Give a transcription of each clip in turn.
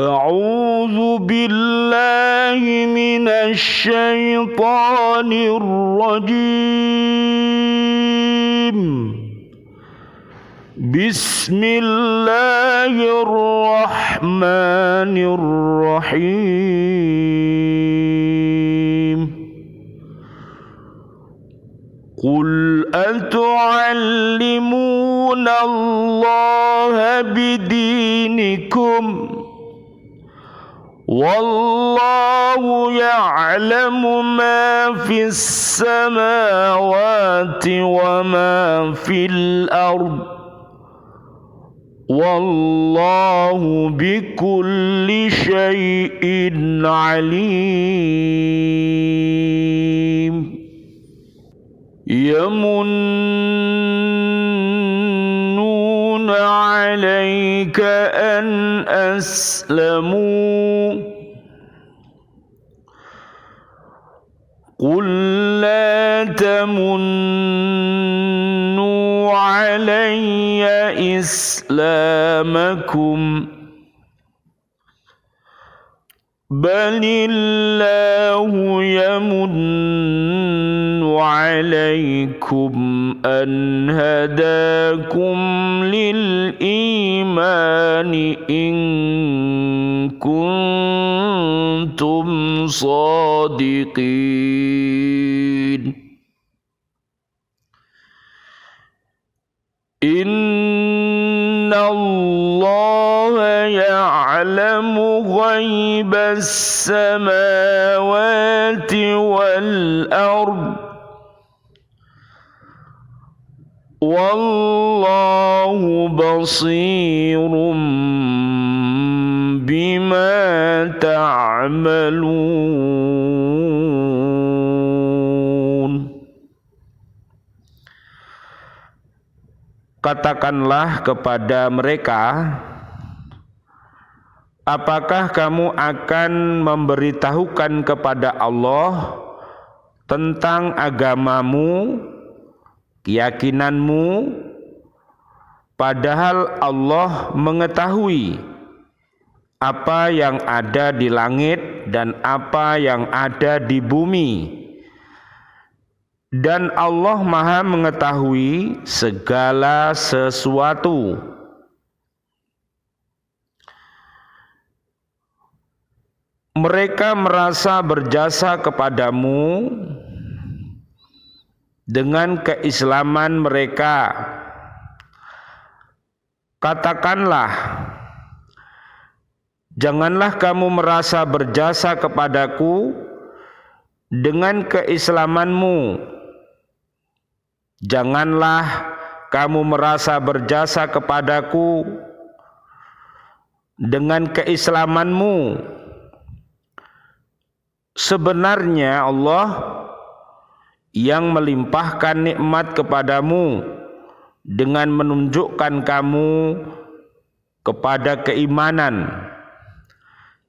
أعوذ بالله من الشيطان الرجيم. بسم الله الرحمن الرحيم. قل أتعلمون الله بدينكم والله يعلم ما في السماوات وما في الأرض والله بكل شيء عليم. يمنون عليك أن أسلموا قل لا تمنوا علي إسلامكم بل الله يمن عليكم أن هداكم للإيمان إن كنتم صادقين. إن الله يعلم غيب السماوات والأرض والله بصير بما تعملون. Katakanlah kepada mereka, apakah kamu akan memberitahukan kepada Allah tentang agamamu, keyakinanmu, padahal Allah mengetahui apa yang ada di langit dan apa yang ada di bumi, dan Allah Maha mengetahui segala sesuatu. Mereka merasa berjasa kepadamu dengan keislaman mereka. Katakanlah, janganlah kamu merasa berjasa kepadaku dengan keislamanmu. Janganlah kamu merasa berjasa kepadaku dengan keislamanmu. Sebenarnya Allah yang melimpahkan nikmat kepadamu dengan menunjukkan kamu kepada keimanan,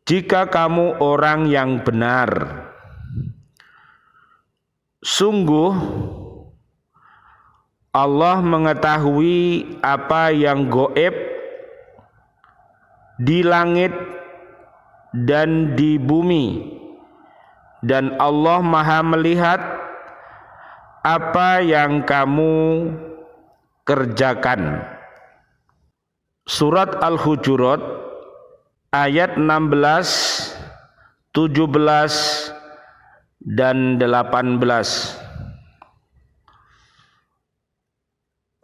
jika kamu orang yang benar. Sungguh Allah mengetahui apa yang gaib di langit dan di bumi, dan Allah Maha melihat apa yang kamu kerjakan. Surat Al-Hujurat ayat 16, 17 dan 18.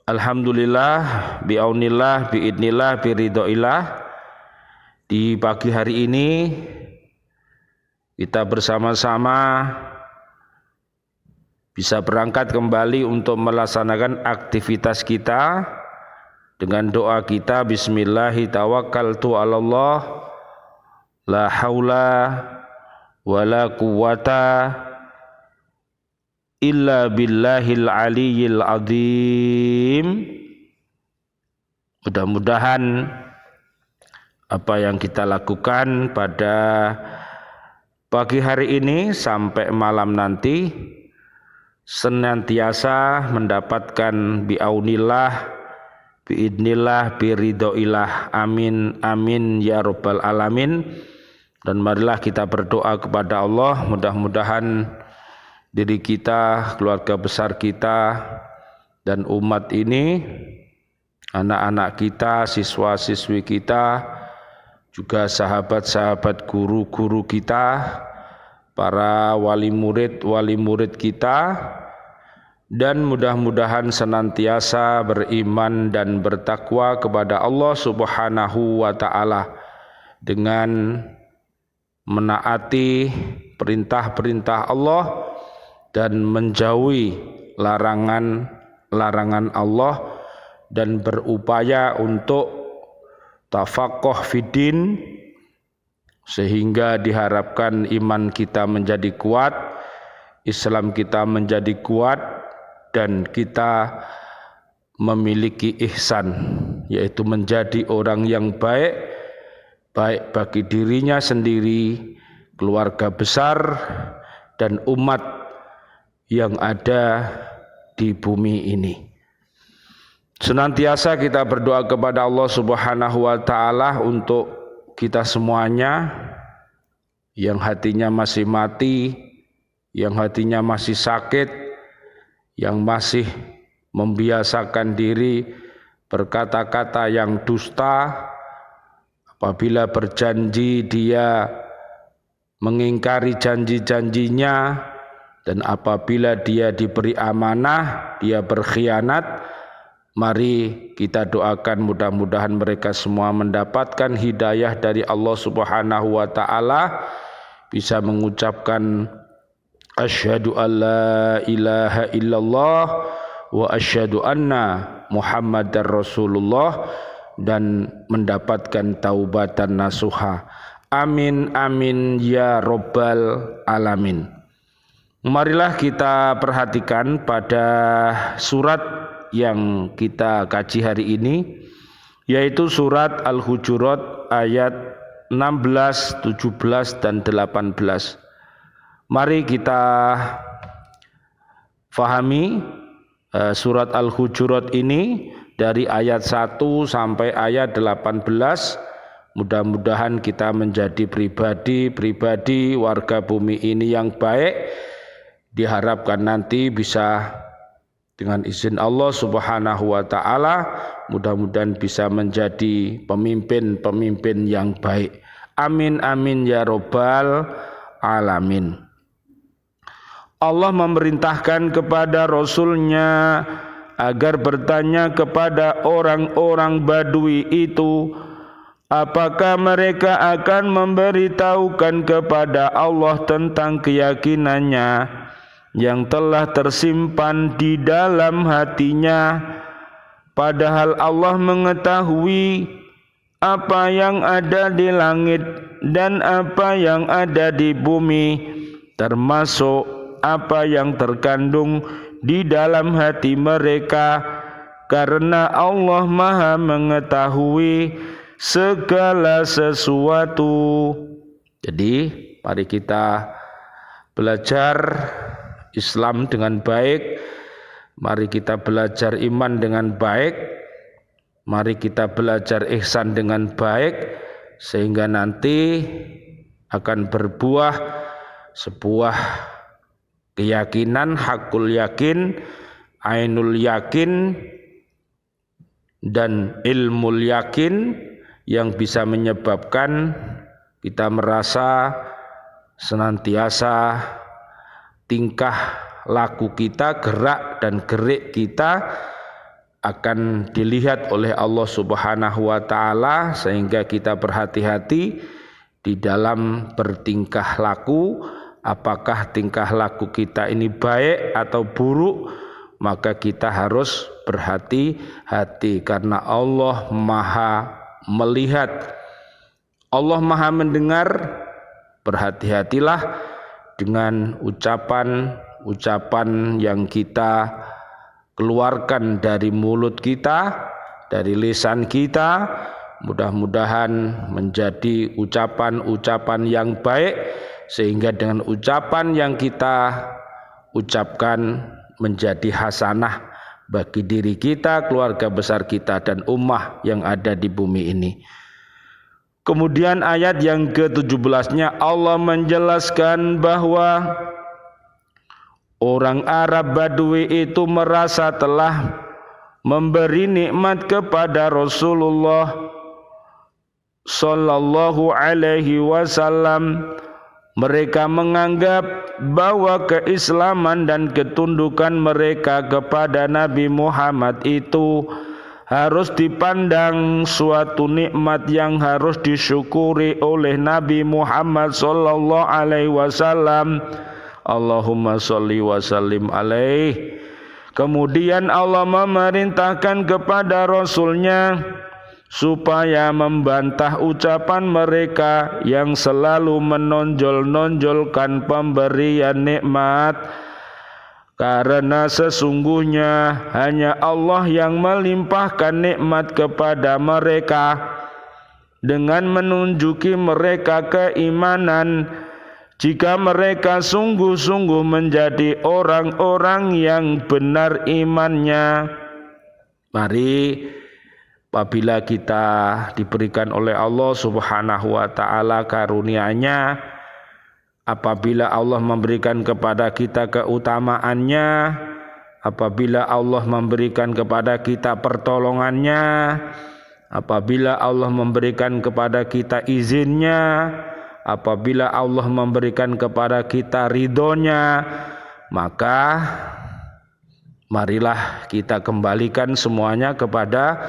Alhamdulillah, bi'aunillah, bi'idnillah, biridhoillah. Di pagi hari ini kita bersama-sama bisa berangkat kembali untuk melaksanakan aktivitas kita dengan doa kita, bismillahi tawakkaltu 'alallah la haula wala quwwata illa billahil aliyyil azim. Mudah-mudahan apa yang kita lakukan pada pagi hari ini sampai malam nanti senantiasa mendapatkan biaunillah biidnillah, biridhoillah, amin amin ya rabbal alamin. Dan marilah kita berdoa kepada Allah, mudah-mudahan diri kita, keluarga besar kita, dan umat ini, anak-anak kita, siswa-siswi kita, juga sahabat-sahabat guru-guru kita, para wali murid kita, dan mudah-mudahan senantiasa beriman dan bertakwa kepada Allah Subhanahu wa ta'ala dengan menaati perintah-perintah Allah dan menjauhi larangan Allah, dan berupaya untuk tafaqquh fiddin, sehingga diharapkan iman kita menjadi kuat, Islam kita menjadi kuat, dan kita memiliki ihsan, yaitu menjadi orang yang baik bagi dirinya sendiri, keluarga besar, dan umat yang ada di bumi ini. Senantiasa kita berdoa kepada Allah Subhanahu wa ta'ala untuk kita semuanya yang hatinya masih mati, yang hatinya masih sakit, yang masih membiasakan diri berkata-kata yang dusta. Apabila berjanji dia mengingkari janji-janjinya, dan apabila dia diberi amanah dia berkhianat. Mari kita doakan mudah-mudahan mereka semua mendapatkan hidayah dari Allah Subhanahu wa ta'ala, bisa mengucapkan asyhadu an la ilaha illallah wa asyhadu anna Muhammadar Rasulullah, dan mendapatkan taubatan nasuha. Amin amin ya rabbal alamin. Marilah kita perhatikan pada surat yang kita kaji hari ini, yaitu surat Al-Hujurat ayat 16, 17 dan 18. Mari kita fahami surat Al-Hujurat ini dari ayat 1 sampai ayat 18. Mudah-mudahan kita menjadi pribadi warga bumi ini yang baik. Diharapkan nanti bisa dengan izin Allah Subhanahu wa ta'ala, mudah-mudahan bisa menjadi pemimpin-pemimpin yang baik. Amin amin ya rabbal alamin. Allah memerintahkan kepada Rasulnya agar bertanya kepada orang-orang Badui itu, apakah mereka akan memberitahukan kepada Allah tentang keyakinannya yang telah tersimpan di dalam hatinya, padahal Allah mengetahui apa yang ada di langit dan apa yang ada di bumi, termasuk apa yang terkandung di dalam hati mereka, karena Allah Maha mengetahui segala sesuatu. Jadi mari kita belajar Islam dengan baik, mari kita belajar iman dengan baik, mari kita belajar ihsan dengan baik, sehingga nanti akan berbuah sebuah keyakinan, hakul yakin, ainul yakin, dan ilmul yakin, yang bisa menyebabkan kita merasa senantiasa tingkah laku kita, gerak dan gerik kita akan dilihat oleh Allah Subhanahu wa ta'ala, sehingga kita berhati-hati di dalam bertingkah laku. Apakah tingkah laku kita ini baik atau buruk, maka kita harus berhati-hati, karena Allah Maha melihat, Allah Maha mendengar. Berhati-hatilah dengan ucapan-ucapan yang kita keluarkan dari mulut kita, dari lisan kita. Mudah-mudahan menjadi ucapan-ucapan yang baik, sehingga dengan ucapan yang kita ucapkan menjadi hasanah bagi diri kita, keluarga besar kita, dan ummah yang ada di bumi ini. Kemudian ayat yang ke-17-nya Allah menjelaskan bahwa orang Arab Badui itu merasa telah memberi nikmat kepada Rasulullah Sallallahu Alaihi Wasallam. Mereka menganggap bahwa keislaman dan ketundukan mereka kepada Nabi Muhammad itu harus dipandang suatu nikmat yang harus disyukuri oleh Nabi Muhammad Sallallahu Alaihi Wasallam. Allahumma sholli wa sallim alaih. Kemudian Allah memerintahkan kepada Rasulnya supaya membantah ucapan mereka yang selalu menonjol-nonjolkan pemberian nikmat, karena sesungguhnya hanya Allah yang melimpahkan nikmat kepada mereka dengan menunjuki mereka keimanan jika mereka sungguh-sungguh menjadi orang-orang yang benar imannya. Mari, apabila kita diberikan oleh Allah Subhanahu wa taala karunia-Nya, apabila Allah memberikan kepada kita keutamaannya, apabila Allah memberikan kepada kita pertolongannya, apabila Allah memberikan kepada kita izinnya, apabila Allah memberikan kepada kita ridhonya, maka marilah kita kembalikan semuanya kepada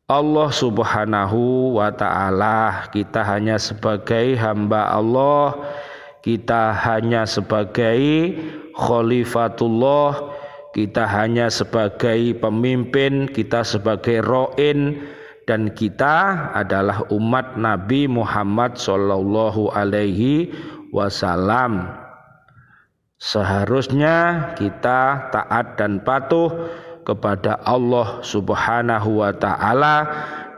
Allah Subhanahu wa ta'ala. Kita hanya sebagai hamba Allah, kita hanya sebagai khalifatullah, kita hanya sebagai pemimpin, kita sebagai ro'in, dan kita adalah umat Nabi Muhammad Sallallahu Alaihi Wasallam. Seharusnya kita taat dan patuh kepada Allah Subhanahu wa ta'ala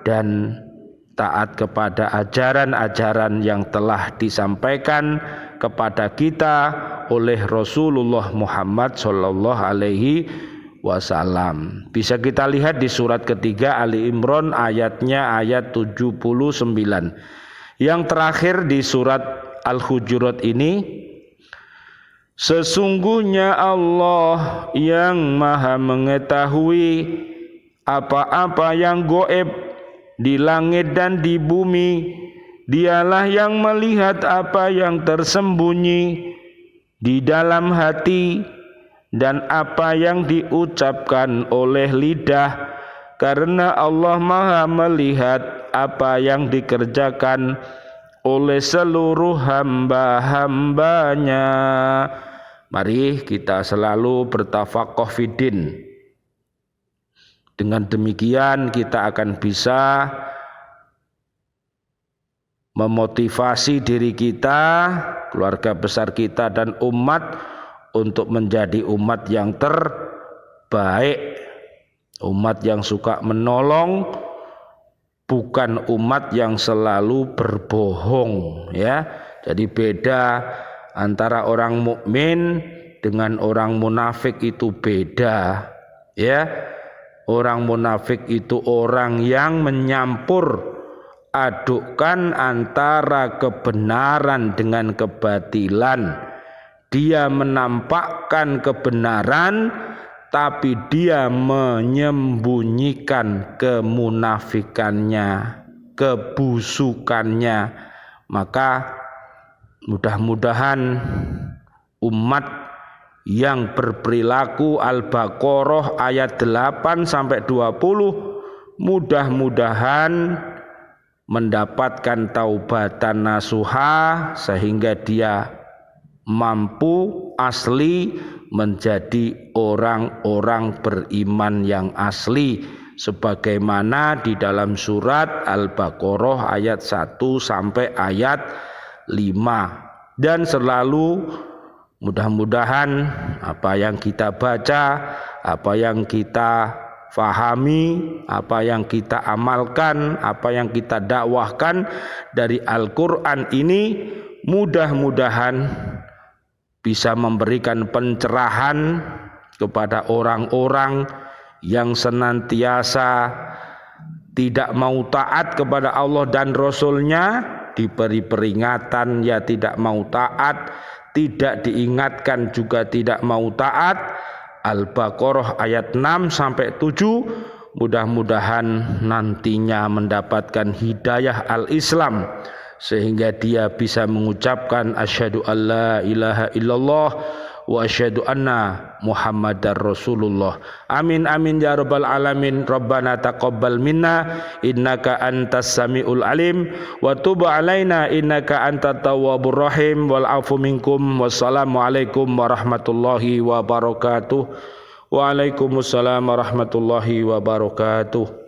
dan taat kepada ajaran-ajaran yang telah disampaikan kepada kita oleh Rasulullah Muhammad Sallallahu Alaihi Wasallam. Bisa kita lihat di surat ketiga Ali Imran ayatnya ayat 79. Yang terakhir di surat Al-Hujurat ini, sesungguhnya Allah yang maha mengetahui apa-apa yang gaib di langit dan di bumi. Dialah yang melihat apa yang tersembunyi di dalam hati dan apa yang diucapkan oleh lidah, karena Allah maha melihat apa yang dikerjakan oleh seluruh hamba-hambanya. Mari kita selalu bertafaqquh fiddin. Dengan demikian kita akan bisa memotivasi diri kita, keluarga besar kita, dan umat untuk menjadi umat yang terbaik, umat yang suka menolong, bukan umat yang selalu berbohong, ya. Jadi beda antara orang mukmin dengan orang munafik, itu beda, ya. Orang munafik itu orang yang menyampur adukkan antara kebenaran dengan kebatilan. Dia menampakkan kebenaran, tapi dia menyembunyikan kemunafikannya, kebusukannya. Maka mudah-mudahan umat yang berperilaku Al-Baqarah ayat 8 sampai 20 mudah-mudahan mendapatkan taubatan nasuha, sehingga dia mampu asli menjadi orang-orang beriman yang asli, sebagaimana di dalam surat Al-Baqarah ayat 1 sampai ayat 5. Dan selalu mudah-mudahan apa yang kita baca, apa yang kita fahami, apa yang kita amalkan, apa yang kita dakwahkan dari Al-Quran ini mudah-mudahan bisa memberikan pencerahan kepada orang-orang yang senantiasa tidak mau taat kepada Allah dan Rasul-Nya diberi peringatan ya tidak mau taat, tidak diingatkan juga tidak mau taat. Al-Baqarah ayat 6 sampai 7. Mudah-mudahan nantinya mendapatkan hidayah al-Islam sehingga dia bisa mengucapkan asyhadu alla ilaha illallah wa asyhadu anna Muhammadar Rasulullah. Amin amin ya rabbal alamin. Rabbana taqabbal minna innaka antas samiul alim wa tub alaina innaka antat tawwabur rahim wal afu minkum. Wassalamu alaikum warahmatullahi wabarakatuh. Waalaikumsalam warahmatullahi wabarakatuh.